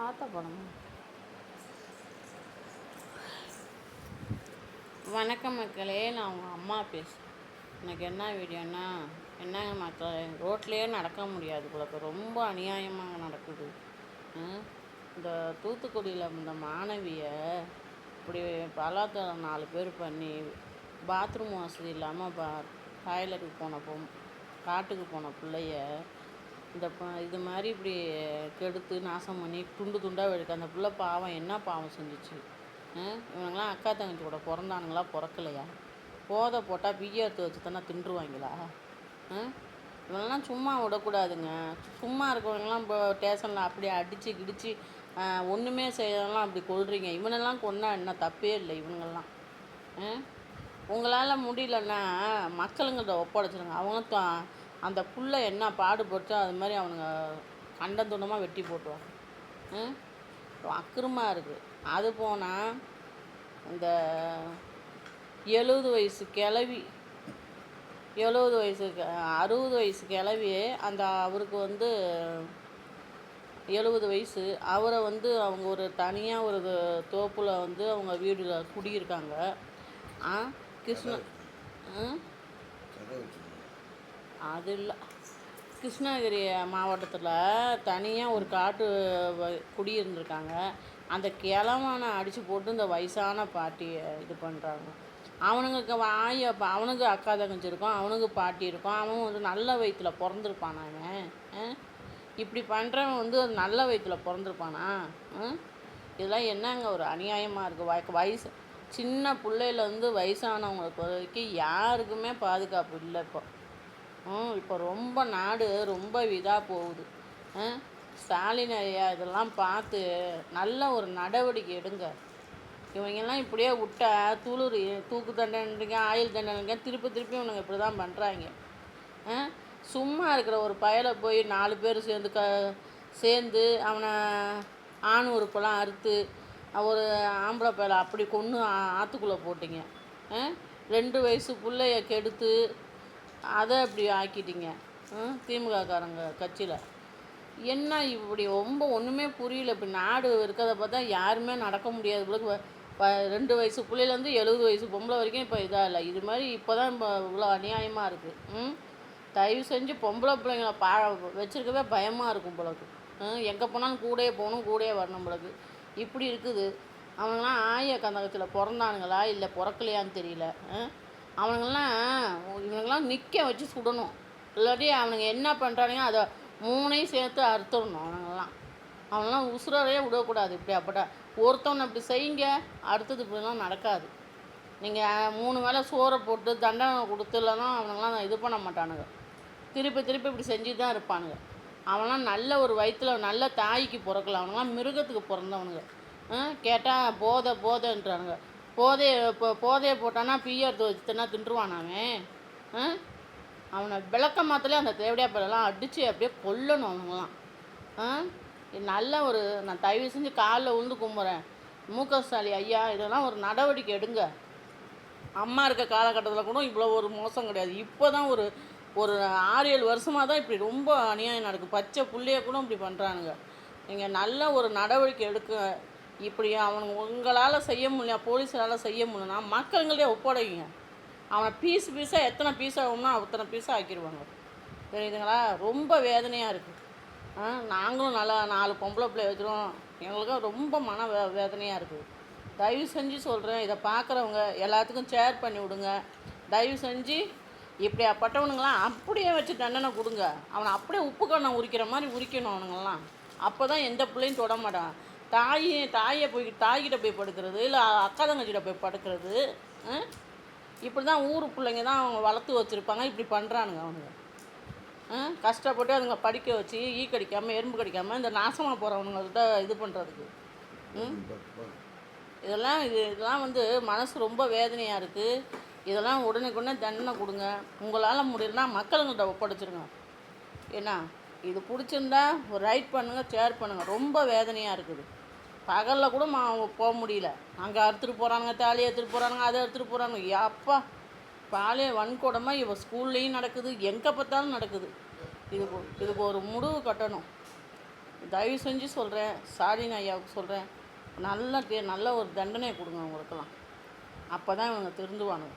பார்த்த படம். வணக்கம் மக்களே, நான் உங்கள் அம்மா பேசுகிறேன். எனக்கு என்ன வீடியோன்னா, என்னங்க மக்களே, ரோட்லேயே நடக்க முடியாது போல, ரொம்ப அநியாயமாக நடக்குது. இந்த தூத்துக்குடியில் இந்த மாணவியை இப்படி பலாத்காரம் 4 பேர் பண்ணி பாத்ரூம் வசதி இல்லாமல் டாய்லெட்டுக்கு காட்டுக்கு போன பிள்ளைய இது மாதிரி இப்படி கெடுத்து நாசம் பண்ணி துண்டு துண்டாக வெடிக்க அந்த பிள்ளை பாவம் என்ன பாவம் செஞ்சிச்சு? இவனுங்களாம் அக்கா தங்கச்சி கூட பிறந்தானுங்களா பிறக்கலையா? போதை போட்டால் பிய்ய எடுத்து வச்சு தானே தின்றுவாங்களா? இவங்கெல்லாம் சும்மா விடக்கூடாதுங்க. சும்மா இருக்கிறவங்களாம் இப்போ ஸ்டேஷனில் அப்படியே அடித்து கிடிச்சு ஒன்றுமே செய்யலாம் அப்படி கொள்றீங்க. இவனெல்லாம் கொன்னா என்ன தப்பே இல்லை. இவங்கெல்லாம் உங்களால் முடியலன்னா மக்களுங்கள்ட்ட ஒப்படைச்சிருங்க. அவங்க அந்த புள்ள என்ன பாடுபட்டோ அது மாதிரி அவனுங்க கண்டந்துண்டமாக வெட்டி போட்டுவாங்க. அக்கிரமாக இருக்குது. அது போனால் இந்த 70 வயசு கிழவி 60 வயசு கிழவி அந்த அவருக்கு 70 வயசு. அவரை அவங்க ஒரு தனியாக ஒரு தோப்பில் அவங்க வீடில் குடியிருக்காங்க. அது இல்லை, கிருஷ்ணகிரி மாவட்டத்தில் தனியாக ஒரு காட்டு குடியிருந்திருக்காங்க. அந்த கிழவனை அடித்து போட்டு இந்த வயசான பாட்டியை இது பண்ணுறாங்க. அவனுங்களுக்கு அவனுக்கு அக்கா தங்கச்சி இருக்கும், அவனுக்கு பாட்டி இருக்கும். அவன் நல்ல வயிற்றில் பிறந்திருப்பானா? அவன் இப்படி பண்ணுறவன் அது நல்ல வயிற்றில் பிறந்திருப்பானா? இதெல்லாம் என்னங்க ஒரு அநியாயமாக இருக்குது. சின்ன பிள்ளையிலேருந்து வயசானவங்களுக்கு வரைக்கும் யாருக்குமே பாதுகாப்பு இல்லை. இப்போ ரொம்ப நாடு ரொம்ப இதாக போகுது. ஸ்டாலின் ஐயா இதெல்லாம் பார்த்து நல்ல ஒரு நடவடிக்கை எடுங்க. இவங்கெல்லாம் இப்படியே விட்டா தூக்கு தண்டனைங்க, ஆயுள் தண்டனைங்க, திருப்பி இவனுங்க இப்படி தான் பண்ணுறாங்க. சும்மா இருக்கிற ஒரு பயலை போய் 4 பேர் சேர்ந்து அவனை ஆண் உறுப்பெல்லாம் அறுத்து ஒரு ஆம்பளை பயலை அப்படி கொன்று ஆற்றுக்குள்ளே போட்டிங்க. 2 வயசு பிள்ளைய கெடுத்து அதை அப்படி ஆக்கிட்டீங்க. திமுககாரங்க கட்சியில் என்ன இப்படி ரொம்ப ஒன்றுமே புரியல. இப்படி நாடு இருக்கிறத பார்த்தா யாருமே நடக்க முடியாது போல. 2 வயசு பிள்ளையிலேருந்து 70 வயசு பொம்பளை வரைக்கும் இப்போ இதாக இல்லை. இது மாதிரி இப்போ தான் இவ்வளோ அநியாயமாக இருக்குது. தயவு செஞ்சு பொம்பளை பிள்ளைங்களை வச்சுருக்கவே பயமாக இருக்கும் போலக்கு. எங்கே போனாலும் கூடயே போகணும், கூடயே வரணும் போலக்கு. இப்படி இருக்குது. அவங்களாம் அக்கா தங்கச்சியில் பிறந்தானுங்களா இல்லை பிறக்கலையான்னு தெரியல. இவனுங்கெல்லாம் நிற்க வச்சு சுடணும். இல்லாட்டி அவனுங்க என்ன பண்ணுறானுங்க அதை 3ஐயும் சேர்த்து அறுத்துடணும். அவனெல்லாம் உசுரையே விடக்கூடாது. இப்படி அப்பட்டா ஒருத்தவனை இப்படி செய்யுங்க, அடுத்தது இப்படிலாம் நடக்காது. நீங்கள் 3 வேளை சோறை போட்டு தண்டனை கொடுத்து இல்லைன்னா அவனுங்களாம் இது பண்ண மாட்டானுங்க. திருப்பி இப்படி செஞ்சு தான் இருப்பானுங்க. அவன்லாம் நல்ல ஒரு வயிற்றில் நல்ல தாய்க்கு பிறக்கல. அவனுங்களாம் மிருகத்துக்கு பிறந்தவனுங்க. கேட்டால் போதைன்றானுங்க. போதையை போட்டானா பிய்ய எடுத்து வச்சுனா தின்றுவானாவே. அவனை விளக்க மாத்திலே அந்த தேவடியா பேரெல்லாம் அடித்து அப்படியே கொல்லணும் அவங்களாம். நல்ல ஒரு நான் தயவு செஞ்சு காலில் விழுந்து கும்புறேன். ஸ்டாலின் ஐயா இதெல்லாம் ஒரு நடவடிக்கை எடுங்க. அம்மா இருக்க காலகட்டத்தில் கூட இவ்வளோ ஒரு மோசம் கிடையாது. இப்போ தான் ஒரு 6-7 வருஷமாக தான் இப்படி ரொம்ப அநியாயம் நடக்குது. பச்சை புள்ளைய கூட இப்படி பண்ணுறானுங்க. நீங்கள் நல்ல ஒரு நடவடிக்கை எடுக்க. இப்படி அவனுங்க உங்களால் செய்ய முடியல, போலீஸால் செய்ய முடியலன்னா மக்கள்கிட்டே ஒப்படைங்க. அவனை பீஸாக எத்தனை பீஸ் ஆகும்னா அத்தனை பீஸாக ஆக்கிடுவாங்க. தெரியுதுங்களா? ரொம்ப வேதனையாக இருக்குது. நாங்களும் நல்லா 4 பொம்பளை பிள்ளை வச்சுருவோம். எங்களுக்கும் ரொம்ப வேதனையாக இருக்குது. தயவு செஞ்சு சொல்கிறேன், இதை பார்க்குறவங்க எல்லாத்துக்கும் ஷேர் பண்ணி விடுங்க. தயவு செஞ்சு இப்படியாப்பட்டவனுங்களாம் அப்படியே வச்சு தண்டனை கொடுங்க. அவனை அப்படியே உப்பு கண்ணை உரிக்கிற மாதிரி உரிக்கணும் அவனுங்கள்லாம். அப்போ தான் எந்த பிள்ளையும் தொட மாட்டான். தாய்கிட்ட போய் படுக்கிறது இல்லை அக்கா தங்கச்சிட்ட போய் படுக்கிறது. இப்படி தான் ஊர் பிள்ளைங்க தான் அவங்க வளர்த்து வச்சுருப்பாங்க. இப்படி பண்ணுறானுங்க அவனுங்க. கஷ்டப்பட்டு அதுங்க படிக்க வச்சு கடிக்காமல் எறும்பு கடிக்காமல் இந்த நாசமாக போகிறவனுங்கள்ட்ட இது பண்ணுறதுக்கு. இதெல்லாம் மனசு ரொம்ப வேதனையாக இருக்குது. இதெல்லாம் உடனே தண்டனை கொடுங்க. உங்களால் முடியலன்னா மக்களுங்கள்ட்ட ஒப்படைச்சிருங்க. ஏன்னா இது பிடிச்சிருந்தா ஒரு ரைட் பண்ணுங்கள், ஷேர் பண்ணுங்கள். ரொம்ப வேதனையாக இருக்குது. பகலில் கூட அவங்க போக முடியல. அங்கே அறுத்துட்டு போகிறானுங்க, தாலியை எடுத்துகிட்டு போகிறானுங்க, அதை எடுத்துகிட்டு போகிறானுங்க. அப்பா பாலிய வன்கொடமாக இவள் ஸ்கூல்லேயும் நடக்குது, எங்கே பார்த்தாலும் நடக்குது. இதுக்கு ஒரு முடிவு கட்டணும். தயவு செஞ்சு சொல்கிறேன், ஸ்டாலின் ஐயாவுக்கு சொல்கிறேன், நல்ல ஒரு தண்டனையை கொடுங்க அவங்களுக்கெல்லாம். அப்போ தான் இவங்க திருந்துவானுங்க.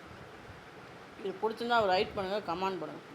இது பிடிச்சிருந்தா ரைட் பண்ணுங்கள், கமெண்ட் பண்ணுங்கள்.